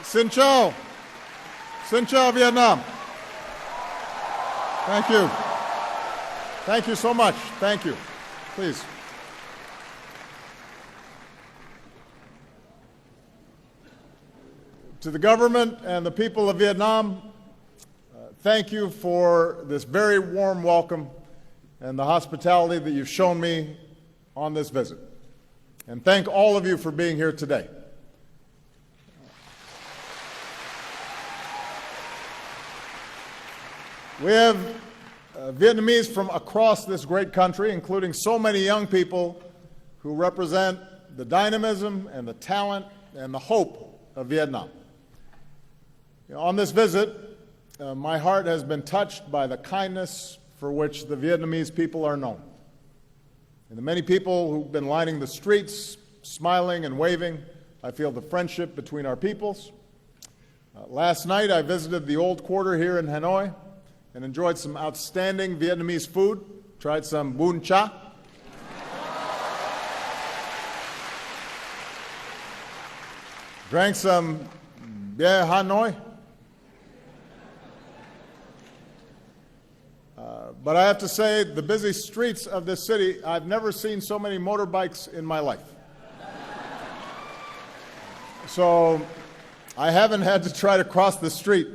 Xin chào. Xin chào Vietnam. Thank you. Thank you so much. Thank you. Please. To the government and the people of Vietnam, thank you for this very warm welcome and the hospitality that you've shown me on this visit. And thank all of you for being here today. We have Vietnamese from across this great country, including so many young people who represent the dynamism and the talent and the hope of Vietnam. On this visit, my heart has been touched by the kindness for which the Vietnamese people are known. And the many people who've been lining the streets, smiling and waving, I feel the friendship between our peoples. Last night, I visited the old quarter here in Hanoi and enjoyed some outstanding Vietnamese food, tried some bún cha. Drank some beer Hanoi. But I have to say, the busy streets of this city, I've never seen so many motorbikes in my life. So I haven't had to try to cross the street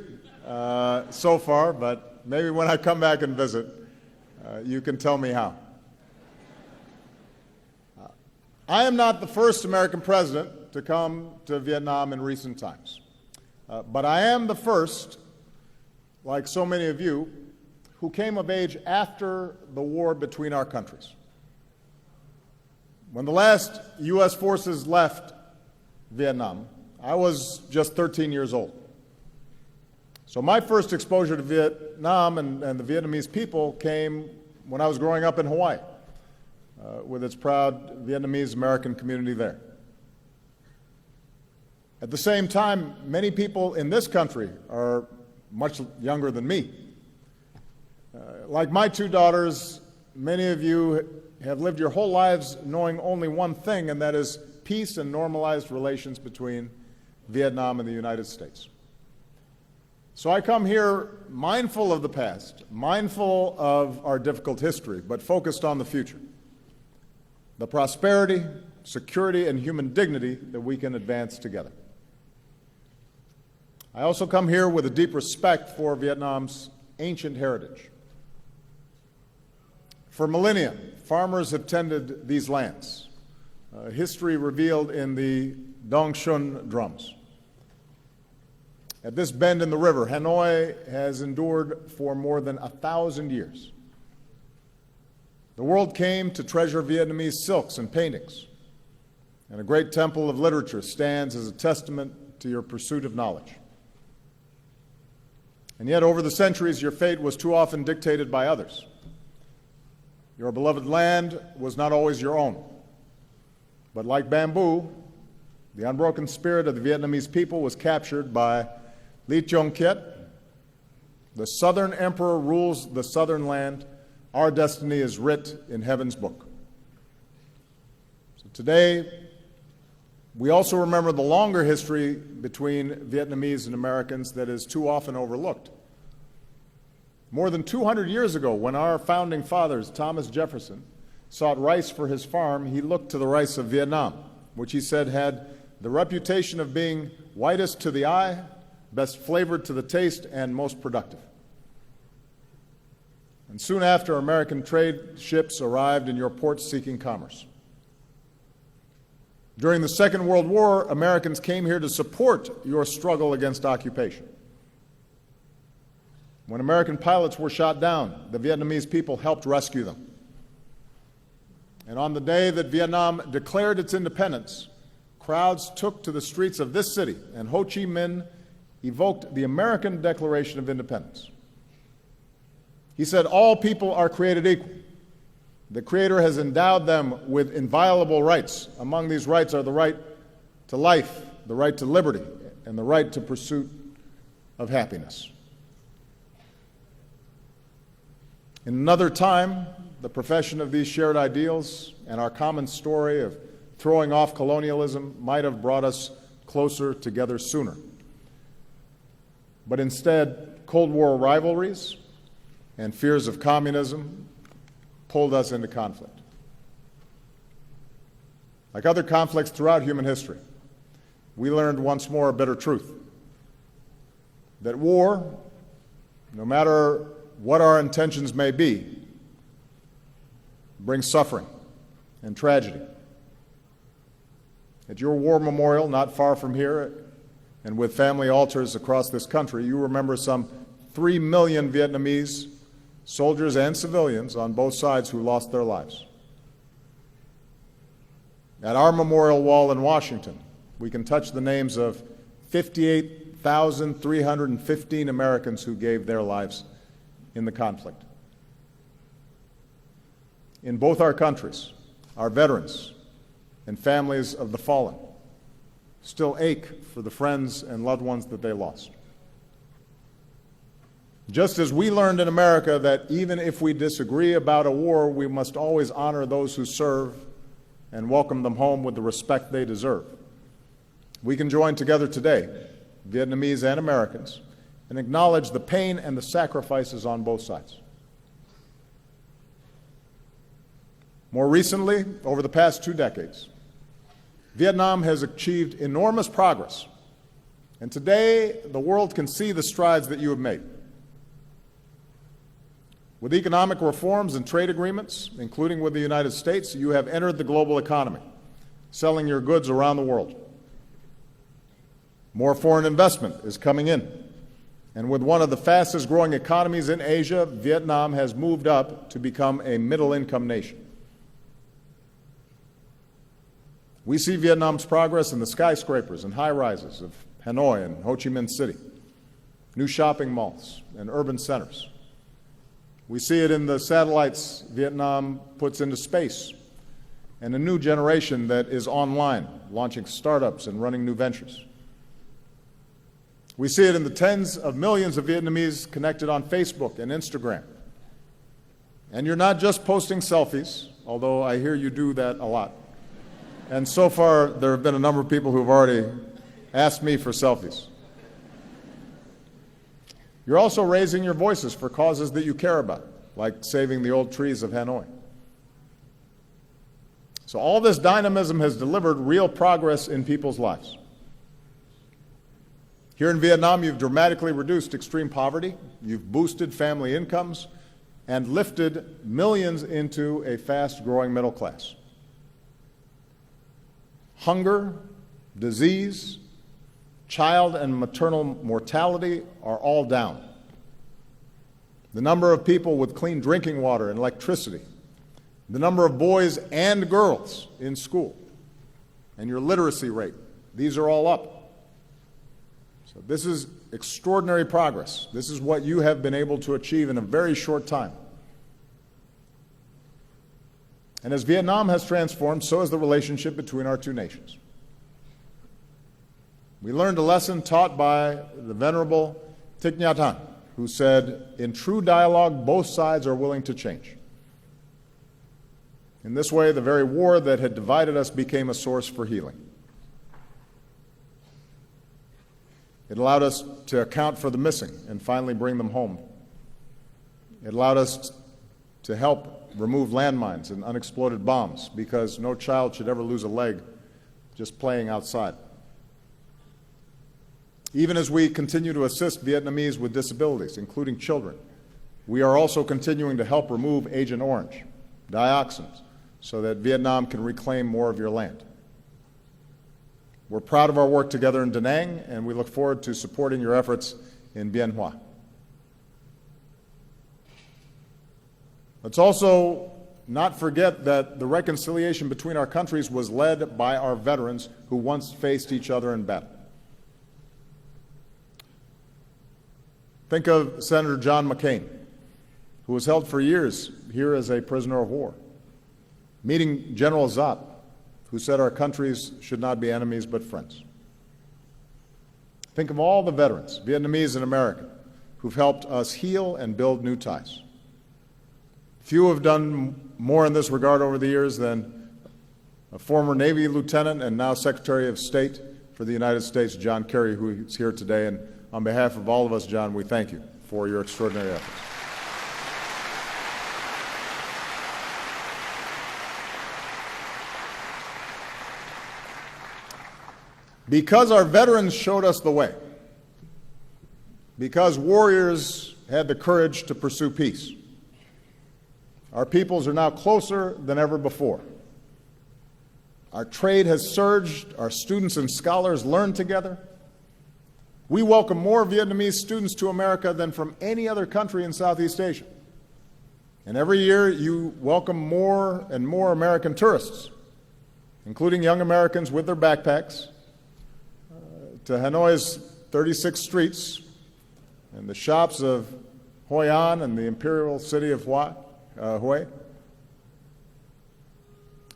so far, but maybe when I come back and visit, you can tell me how. I am not the first American president to come to Vietnam in recent times, but I am the first, like so many of you, who came of age after the war between our countries. When the last U.S. forces left Vietnam, I was just 13 years old. So my first exposure to Vietnam and the Vietnamese people came when I was growing up in Hawaii, with its proud Vietnamese American community there. At the same time, many people in this country are much younger than me. Like my two daughters, many of you have lived your whole lives knowing only one thing, and that is peace and normalized relations between Vietnam and the United States. So I come here mindful of the past, mindful of our difficult history, but focused on the future, the prosperity, security, and human dignity that we can advance together. I also come here with a deep respect for Vietnam's ancient heritage. For millennia, farmers have tended these lands, history revealed in the Dong Shun drums. At this bend in the river, Hanoi has endured for more than 1,000 years. The world came to treasure Vietnamese silks and paintings, and a great temple of literature stands as a testament to your pursuit of knowledge. And yet, over the centuries, your fate was too often dictated by others. Your beloved land was not always your own. But like bamboo, the unbroken spirit of the Vietnamese people was captured by Ly Chong Kiet. The Southern Emperor rules the southern land. Our destiny is writ in heaven's book. So today, we also remember the longer history between Vietnamese and Americans that is too often overlooked. More than 200 years ago, when our founding fathers, Thomas Jefferson, sought rice for his farm, he looked to the rice of Vietnam, which he said had the reputation of being whitest to the eye, best flavored to the taste, and most productive. And soon after, American trade ships arrived in your ports seeking commerce. During the Second World War, Americans came here to support your struggle against occupation. When American pilots were shot down, the Vietnamese people helped rescue them. And on the day that Vietnam declared its independence, crowds took to the streets of this city, and Ho Chi Minh evoked the American Declaration of Independence. He said, "All people are created equal. The Creator has endowed them with inviolable rights. Among these rights are the right to life, the right to liberty, and the right to pursuit of happiness." In another time, the profession of these shared ideals and our common story of throwing off colonialism might have brought us closer together sooner. but instead Cold War rivalries and fears of communism pulled us into conflict. Like other conflicts throughout human history, we learned once more a bitter truth: that war, no matter what our intentions may be, brings suffering and tragedy. At your war memorial, not far from here, and with family altars across this country, you remember some 3 million Vietnamese soldiers and civilians on both sides who lost their lives. At our memorial wall in Washington, we can touch the names of 58,315 Americans who gave their lives in the conflict. In both our countries, our veterans and families of the fallen still ache for the friends and loved ones that they lost. Just as we learned in America that even if we disagree about a war, we must always honor those who serve and welcome them home with the respect they deserve, we can join together today, Vietnamese and Americans, and acknowledge the pain and the sacrifices on both sides. More recently, over the past 2 decades, Vietnam has achieved enormous progress, and today the world can see the strides that you have made. With economic reforms and trade agreements, including with the United States, you have entered the global economy, selling your goods around the world. More foreign investment is coming in, and with one of the fastest growing economies in Asia, Vietnam has moved up to become a middle-income nation. We see Vietnam's progress in the skyscrapers and high-rises of Hanoi and Ho Chi Minh City, new shopping malls and urban centers. We see it in the satellites Vietnam puts into space and a new generation that is online, launching startups and running new ventures. We see it in the tens of millions of Vietnamese connected on Facebook and Instagram. And you're not just posting selfies, although I hear you do that a lot. And so far, there have been a number of people who have already asked me for selfies. You're also raising your voices for causes that you care about, like saving the old trees of Hanoi. So all this dynamism has delivered real progress in people's lives. Here in Vietnam, you've dramatically reduced extreme poverty, you've boosted family incomes, and lifted millions into a fast-growing middle class. Hunger, disease, child and maternal mortality are all down. The number of people with clean drinking water and electricity, the number of boys and girls in school, and your literacy rate, these are all up. So this is extraordinary progress. This is what you have been able to achieve in a very short time. And as Vietnam has transformed, so has the relationship between our two nations. We learned a lesson taught by the Venerable Thich Nhat Hanh, who said, "In true dialogue, both sides are willing to change." In this way, the very war that had divided us became a source for healing. It allowed us to account for the missing and finally bring them home. It allowed us to help remove landmines and unexploded bombs, because no child should ever lose a leg just playing outside. Even as we continue to assist Vietnamese with disabilities, including children, we are also continuing to help remove Agent Orange, dioxins, so that Vietnam can reclaim more of your land. We're proud of our work together in Da Nang, and we look forward to supporting your efforts in Bien Hoa. Let's also not forget that the reconciliation between our countries was led by our veterans who once faced each other in battle. Think of Senator John McCain, who was held for years here as a prisoner of war, meeting General Zat, who said our countries should not be enemies but friends. Think of all the veterans, Vietnamese and American, who've helped us heal and build new ties. Few have done more in this regard over the years than a former Navy lieutenant and now Secretary of State for the United States, John Kerry, who is here today, and on behalf of all of us, John, we thank you for your extraordinary efforts. Because our veterans showed us the way, because warriors had the courage to pursue peace, our peoples are now closer than ever before. Our trade has surged, our students and scholars learn together. We welcome more Vietnamese students to America than from any other country in Southeast Asia. And every year you welcome more and more American tourists, including young Americans with their backpacks, to Hanoi's 36 streets and the shops of Hoi An and the imperial city of Hue.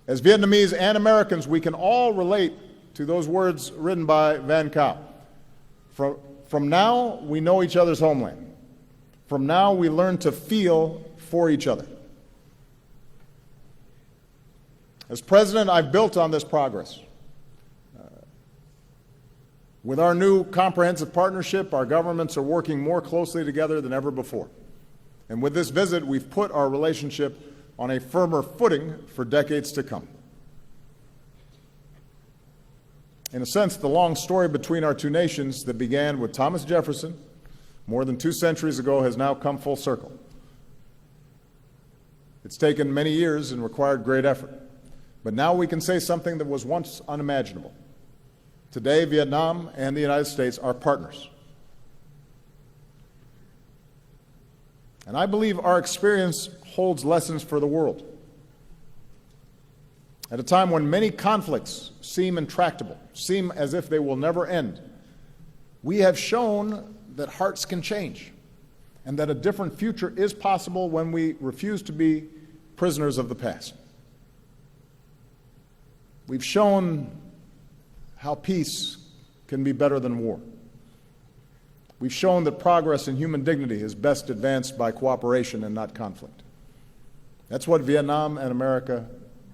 As Vietnamese and Americans, we can all relate to those words written by Van Cao. From now, we know each other's homeland. From now, we learn to feel for each other. As president, I've built on this progress. With our new comprehensive partnership, our governments are working more closely together than ever before. And with this visit, we've put our relationship on a firmer footing for decades to come. In a sense, the long story between our two nations that began with Thomas Jefferson more than 2 centuries ago has now come full circle. It's taken many years and required great effort. But now we can say something that was once unimaginable. Today, Vietnam and the United States are partners. And I believe our experience holds lessons for the world. At a time when many conflicts seem intractable, seem as if they will never end, we have shown that hearts can change and that a different future is possible when we refuse to be prisoners of the past. We've shown how peace can be better than war. We've shown that progress in human dignity is best advanced by cooperation and not conflict. That's what Vietnam and America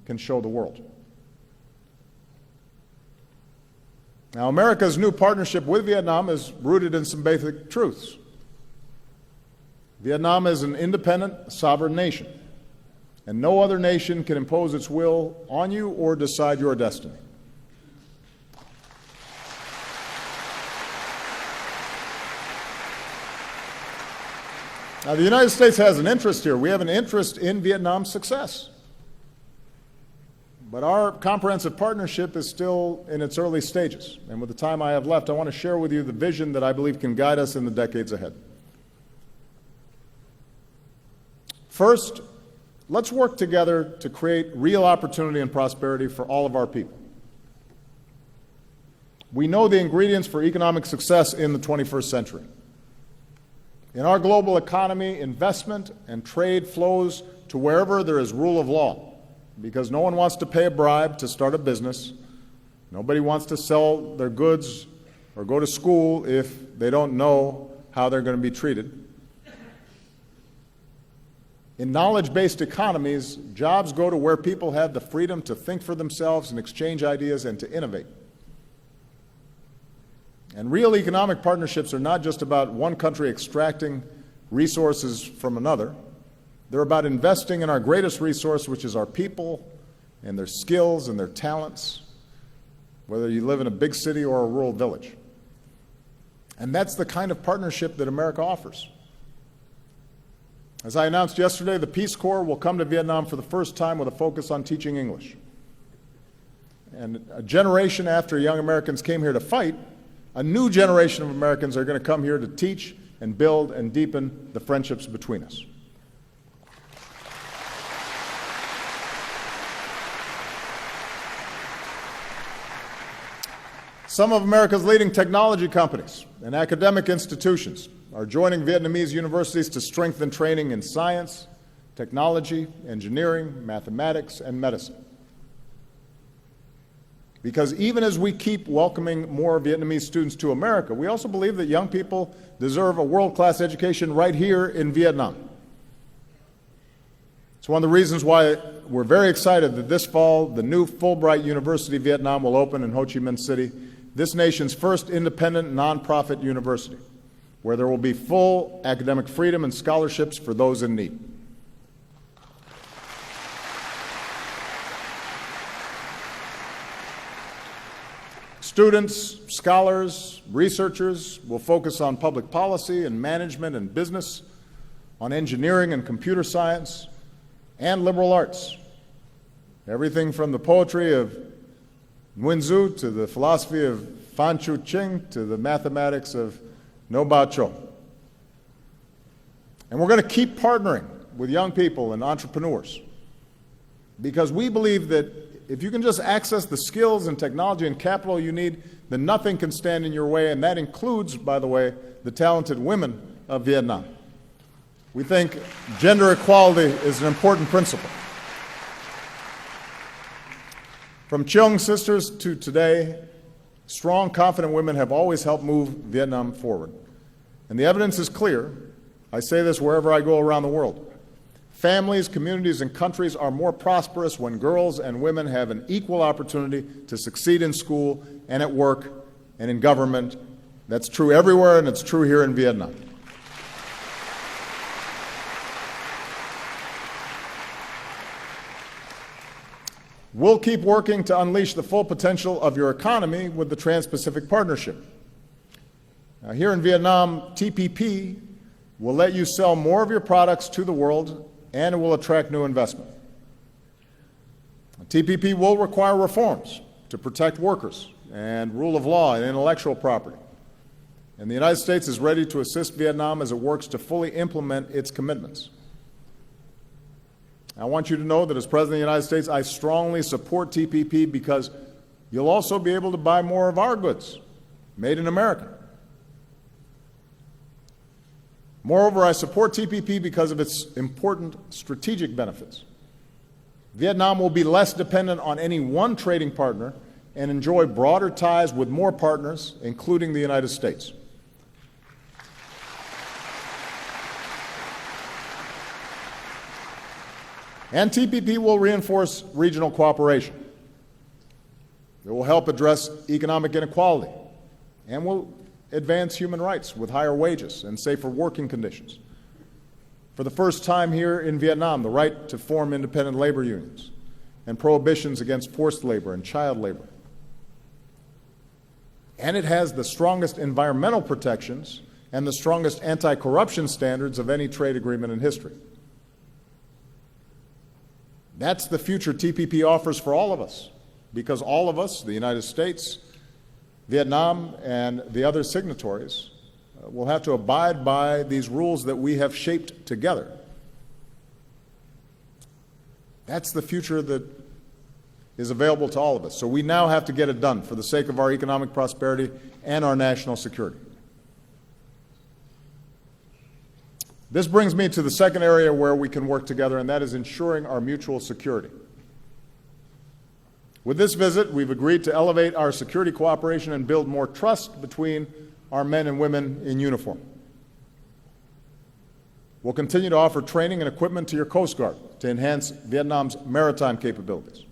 can show the world. Now, America's new partnership with Vietnam is rooted in some basic truths. Vietnam is an independent, sovereign nation, and no other nation can impose its will on you or decide your destiny. Now, the United States has an interest here. We have an interest in Vietnam's success. But our comprehensive partnership is still in its early stages. And with the time I have left, I want to share with you the vision that I believe can guide us in the decades ahead. First, let's work together to create real opportunity and prosperity for all of our people. We know the ingredients for economic success in the 21st century. In our global economy, investment and trade flows to wherever there is rule of law, because no one wants to pay a bribe to start a business. Nobody wants to sell their goods or go to school if they don't know how they're going to be treated. In knowledge-based economies, jobs go to where people have the freedom to think for themselves and exchange ideas and to innovate. And real economic partnerships are not just about one country extracting resources from another. They're about investing in our greatest resource, which is our people and their skills and their talents, whether you live in a big city or a rural village. And that's the kind of partnership that America offers. As I announced yesterday, the Peace Corps will come to Vietnam for the first time with a focus on teaching English. And a generation after young Americans came here to fight, a new generation of Americans are going to come here to teach and build and deepen the friendships between us. Some of America's leading technology companies and academic institutions are joining Vietnamese universities to strengthen training in science, technology, engineering, mathematics, and medicine. Because even as we keep welcoming more Vietnamese students to America, we also believe that young people deserve a world-class education right here in Vietnam. It's one of the reasons why we're very excited that this fall the new Fulbright University Vietnam will open in Ho Chi Minh City, this nation's first independent nonprofit university. where there will be full academic freedom and scholarships for those in need. Students, scholars, researchers will focus on public policy and management and business, on engineering and computer science, and liberal arts. Everything from the poetry of Nguyen Zu to the philosophy of Fan Chu Ching to the mathematics of No Bao Cho. And we're going to keep partnering with young people and entrepreneurs because we believe that if you can just access the skills and technology and capital you need, then nothing can stand in your way, and that includes, by the way, the talented women of Vietnam. We think gender equality is an important principle. From Cheong sisters to today, strong, confident women have always helped move Vietnam forward. And the evidence is clear. I say this wherever I go around the world. Families, communities, and countries are more prosperous when girls and women have an equal opportunity to succeed in school and at work and in government. That's true everywhere, and it's true here in Vietnam. We'll keep working to unleash the full potential of your economy with the Trans-Pacific Partnership. Now, here in Vietnam, TPP will let you sell more of your products to the world, and it will attract new investment. TPP will require reforms to protect workers and rule of law and intellectual property. And the United States is ready to assist Vietnam as it works to fully implement its commitments. I want you to know that as President of the United States, I strongly support TPP because you'll also be able to buy more of our goods, made in America. Moreover, I support TPP because of its important strategic benefits. Vietnam will be less dependent on any one trading partner and enjoy broader ties with more partners, including the United States. And TPP will reinforce regional cooperation. It will help address economic inequality and will advance human rights with higher wages and safer working conditions. For the first time here in Vietnam, the right to form independent labor unions and prohibitions against forced labor and child labor. And it has the strongest environmental protections and the strongest anti-corruption standards of any trade agreement in history. That's the future TPP offers for all of us, because all of us, the United States, Vietnam, and the other signatories, will have to abide by these rules that we have shaped together. That's the future that is available to all of us. So we now have to get it done for the sake of our economic prosperity and our national security. This brings me to the second area where we can work together, and that is ensuring our mutual security. With this visit, we've agreed to elevate our security cooperation and build more trust between our men and women in uniform. We'll continue to offer training and equipment to your Coast Guard to enhance Vietnam's maritime capabilities.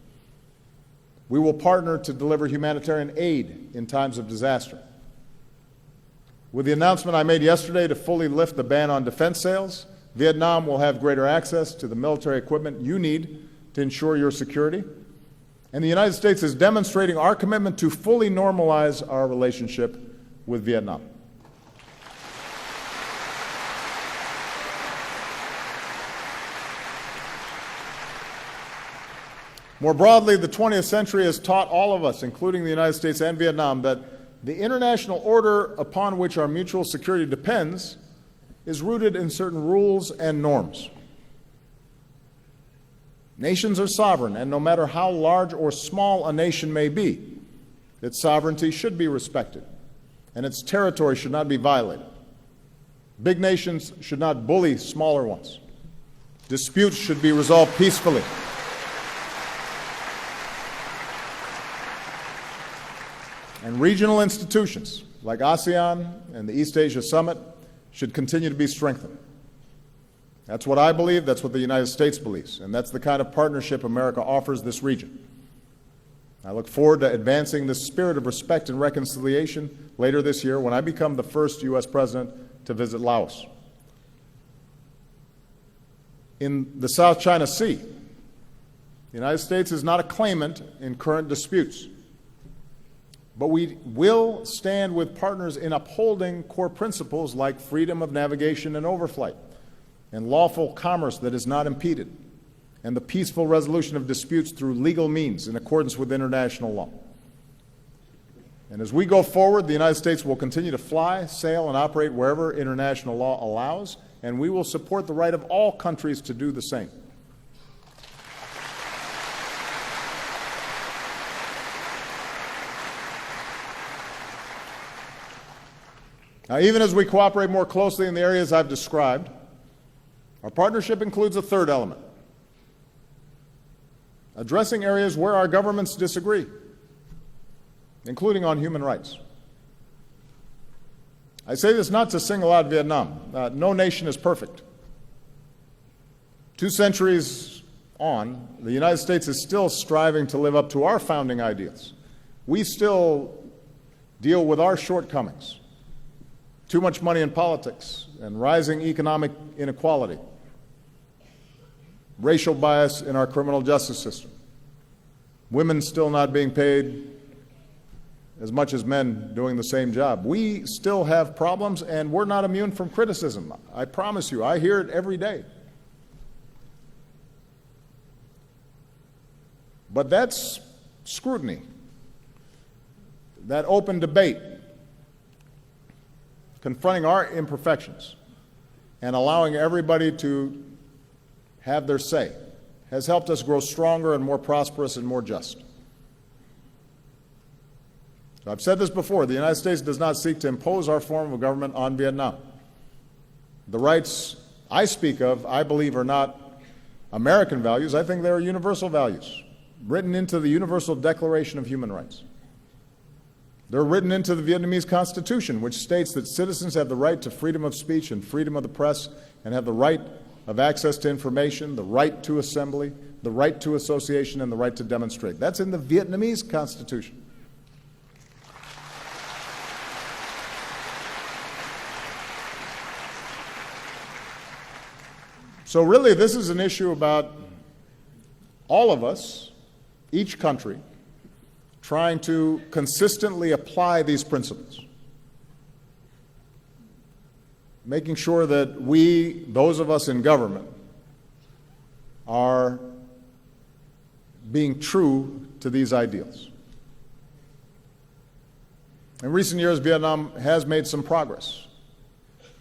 We will partner to deliver humanitarian aid in times of disaster. With the announcement I made yesterday to fully lift the ban on defense sales, Vietnam will have greater access to the military equipment you need to ensure your security. And the United States is demonstrating our commitment to fully normalize our relationship with Vietnam. More broadly, the 20th century has taught all of us, including the United States and Vietnam, that the international order upon which our mutual security depends is rooted in certain rules and norms. Nations are sovereign, and no matter how large or small a nation may be, its sovereignty should be respected, and its territory should not be violated. Big nations should not bully smaller ones. Disputes should be resolved peacefully. And regional institutions like ASEAN and the East Asia Summit should continue to be strengthened. That's what I believe, that's what the United States believes, and that's the kind of partnership America offers this region. I look forward to advancing this spirit of respect and reconciliation later this year when I become the first U.S. president to visit Laos. In the South China Sea, the United States is not a claimant in current disputes, but we will stand with partners in upholding core principles like freedom of navigation and overflight, and lawful commerce that is not impeded, and the peaceful resolution of disputes through legal means in accordance with international law. And as we go forward, the United States will continue to fly, sail, and operate wherever international law allows, and we will support the right of all countries to do the same. Now, even as we cooperate more closely in the areas I've described, our partnership includes a third element: addressing areas where our governments disagree, including on human rights. I say this not to single out Vietnam. No nation is perfect. 2 centuries on, the United States is still striving to live up to our founding ideals. We still deal with our shortcomings: too much money in politics and rising economic inequality, racial bias in our criminal justice system, women still not being paid as much as men doing the same job. We still have problems, and we're not immune from criticism. I promise you, I hear it every day. But that's scrutiny, that open debate, confronting our imperfections and allowing everybody to have their say, has helped us grow stronger and more prosperous and more just. So I've said this before: the United States does not seek to impose our form of government on Vietnam. The rights I speak of, I believe, are not American values. I think they are universal values, written into the Universal Declaration of Human Rights. They're written into the Vietnamese Constitution, which states that citizens have the right to freedom of speech and freedom of the press, and have the right of access to information, the right to assembly, the right to association, and the right to demonstrate. That's in the Vietnamese Constitution. So really, this is an issue about all of us, each country, trying to consistently apply these principles, making sure that we, those of us in government, are being true to these ideals. In recent years, Vietnam has made some progress.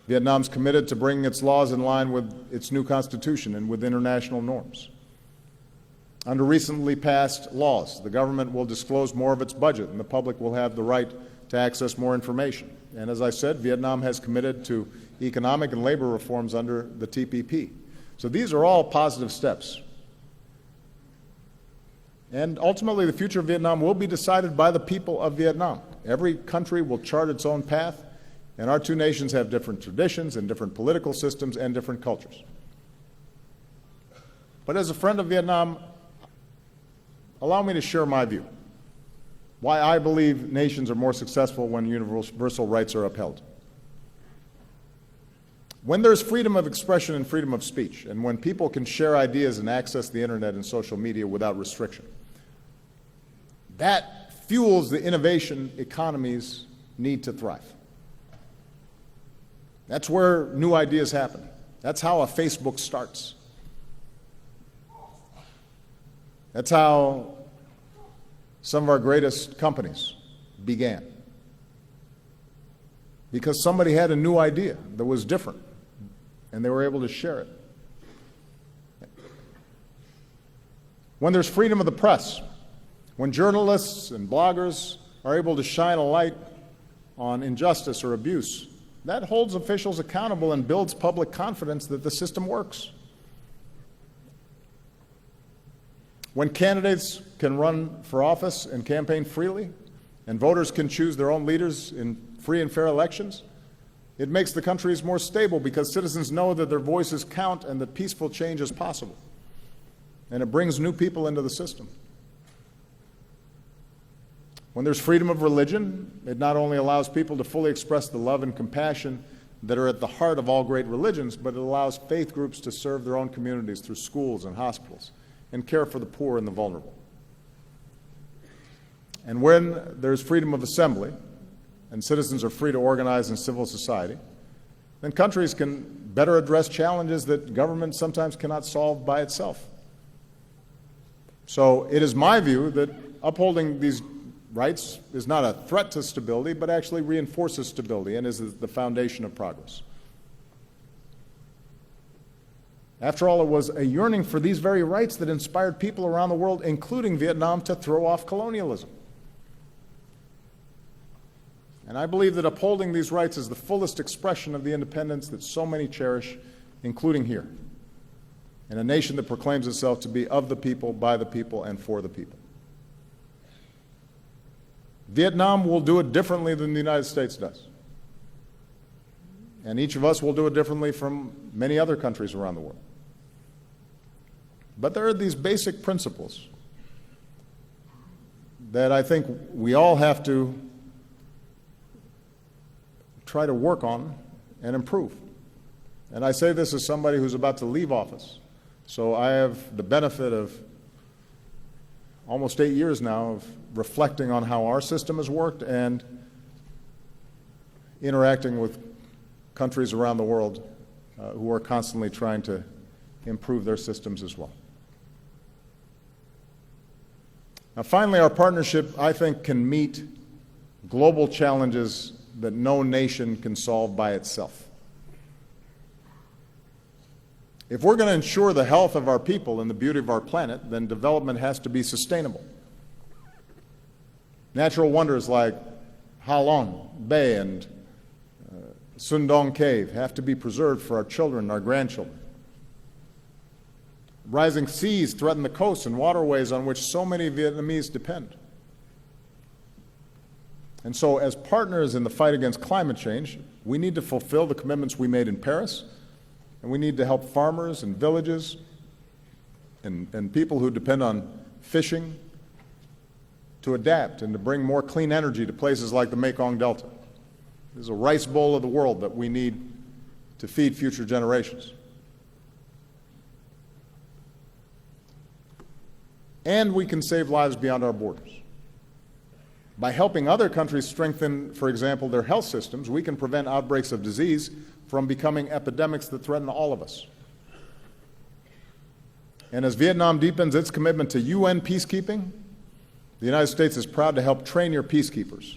Vietnam's committed to bringing its laws in line with its new constitution and with international norms. Under recently passed laws, the government will disclose more of its budget, and the public will have the right to access more information. And as I said, Vietnam has committed to economic and labor reforms under the TPP. So these are all positive steps. And ultimately, the future of Vietnam will be decided by the people of Vietnam. Every country will chart its own path, and our 2 nations have different traditions and different political systems and different cultures. But as a friend of Vietnam, allow me to share my view, why I believe nations are more successful when universal rights are upheld. When there's freedom of expression and freedom of speech, and when people can share ideas and access the internet and social media without restriction, that fuels the innovation economies need to thrive. That's where new ideas happen. That's how a Facebook starts. That's how some of our greatest companies began. Because somebody had a new idea that was different, and they were able to share it. When there's freedom of the press, when journalists and bloggers are able to shine a light on injustice or abuse, that holds officials accountable and builds public confidence that the system works. When candidates can run for office and campaign freely, and voters can choose their own leaders in free and fair elections, it makes the countries more stable because citizens know that their voices count and that peaceful change is possible. And it brings new people into the system. When there's freedom of religion, it not only allows people to fully express the love and compassion that are at the heart of all great religions, but it allows faith groups to serve their own communities through schools and hospitals and care for the poor and the vulnerable. And when there's freedom of assembly and citizens are free to organize in civil society, then countries can better address challenges that government sometimes cannot solve by itself. So it is my view that upholding these rights is not a threat to stability, but actually reinforces stability and is the foundation of progress. After all, it was a yearning for these very rights that inspired people around the world, including Vietnam, to throw off colonialism. And I believe that upholding these rights is the fullest expression of the independence that so many cherish, including here, in a nation that proclaims itself to be of the people, by the people, and for the people. Vietnam will do it differently than the United States does. And each of us will do it differently from many other countries around the world. But there are these basic principles that I think we all have to try to work on and improve. And I say this as somebody who's about to leave office. So I have the benefit of almost 8 years now of reflecting on how our system has worked and interacting with countries around the world who are constantly trying to improve their systems as well. Now, finally, our partnership, I think, can meet global challenges that no nation can solve by itself. If we're going to ensure the health of our people and the beauty of our planet, then development has to be sustainable. Natural wonders like Ha Long Bay and Sundong Cave have to be preserved for our children and our grandchildren. Rising seas threaten the coasts and waterways on which so many Vietnamese depend. And so, as partners in the fight against climate change, we need to fulfill the commitments we made in Paris, and we need to help farmers and villages and people who depend on fishing to adapt and to bring more clean energy to places like the Mekong Delta. This is a rice bowl of the world that we need to feed future generations. And we can save lives beyond our borders. By helping other countries strengthen, for example, their health systems, we can prevent outbreaks of disease from becoming epidemics that threaten all of us. And as Vietnam deepens its commitment to UN peacekeeping, the United States is proud to help train your peacekeepers.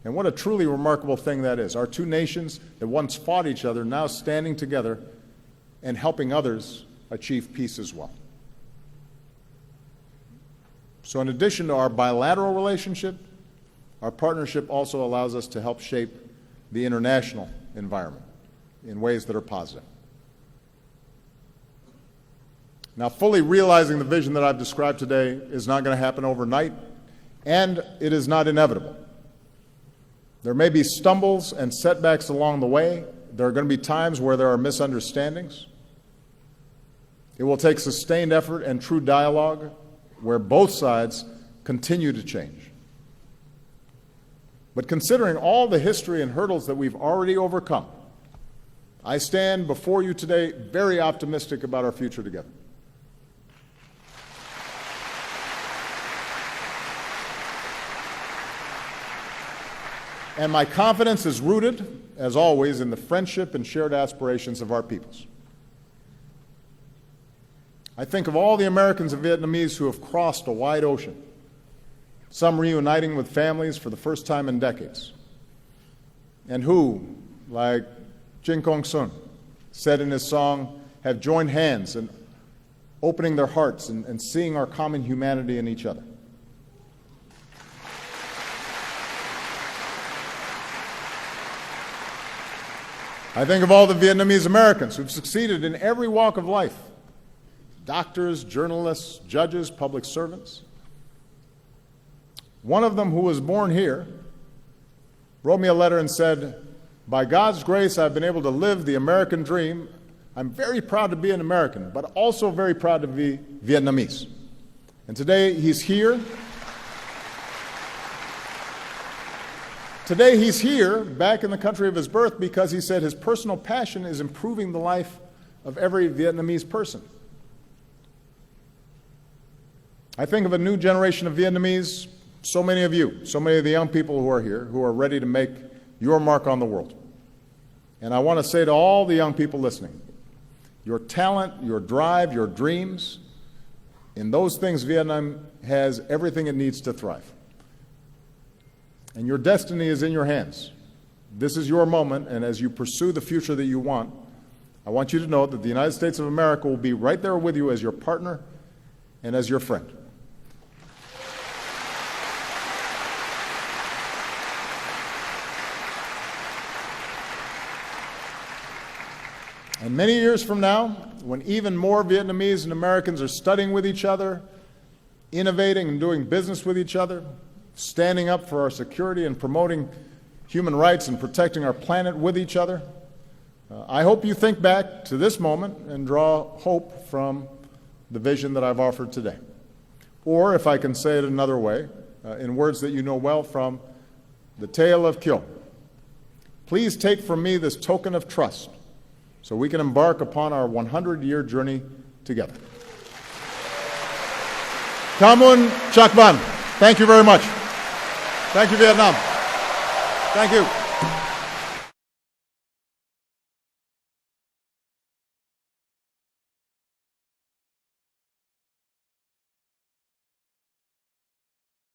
And what a truly remarkable thing that is. Our two nations that once fought each other now standing together and helping others achieve peace as well. So in addition to our bilateral relationship, our partnership also allows us to help shape the international environment in ways that are positive. Now, fully realizing the vision that I've described today is not going to happen overnight, and it is not inevitable. There may be stumbles and setbacks along the way. There are going to be times where there are misunderstandings. It will take sustained effort and true dialogue where both sides continue to change. But considering all the history and hurdles that we've already overcome, I stand before you today very optimistic about our future together. And my confidence is rooted, as always, in the friendship and shared aspirations of our peoples. I think of all the Americans and Vietnamese who have crossed a wide ocean, some reuniting with families for the first time in decades, and who, like Jin Kong Sun said in his song, have joined hands in opening their hearts and seeing our common humanity in each other. I think of all the Vietnamese Americans who've succeeded in every walk of life: doctors, journalists, judges, public servants. One of them, who was born here, wrote me a letter and said, "By God's grace, I've been able to live the American dream. I'm very proud to be an American, but also very proud to be Vietnamese." And today he's here Today he's here, back in the country of his birth, because he said his personal passion is improving the life of every Vietnamese person. I think of a new generation of Vietnamese, so many of you, so many of the young people who are here, who are ready to make your mark on the world. And I want to say to all the young people listening, your talent, your drive, your dreams, in those things Vietnam has everything it needs to thrive. And your destiny is in your hands. This is your moment, and as you pursue the future that you want, I want you to know that the United States of America will be right there with you as your partner and as your friend. And many years from now, when even more Vietnamese and Americans are studying with each other, innovating and doing business with each other, standing up for our security and promoting human rights and protecting our planet with each other, I hope you think back to this moment and draw hope from the vision that I've offered today. Or, if I can say it another way, in words that you know well from the tale of Kyo, please take from me this token of trust so we can embark upon our 100-year journey together. Kamun Chak Van. Thank you very much. Thank you, Vietnam. Thank you.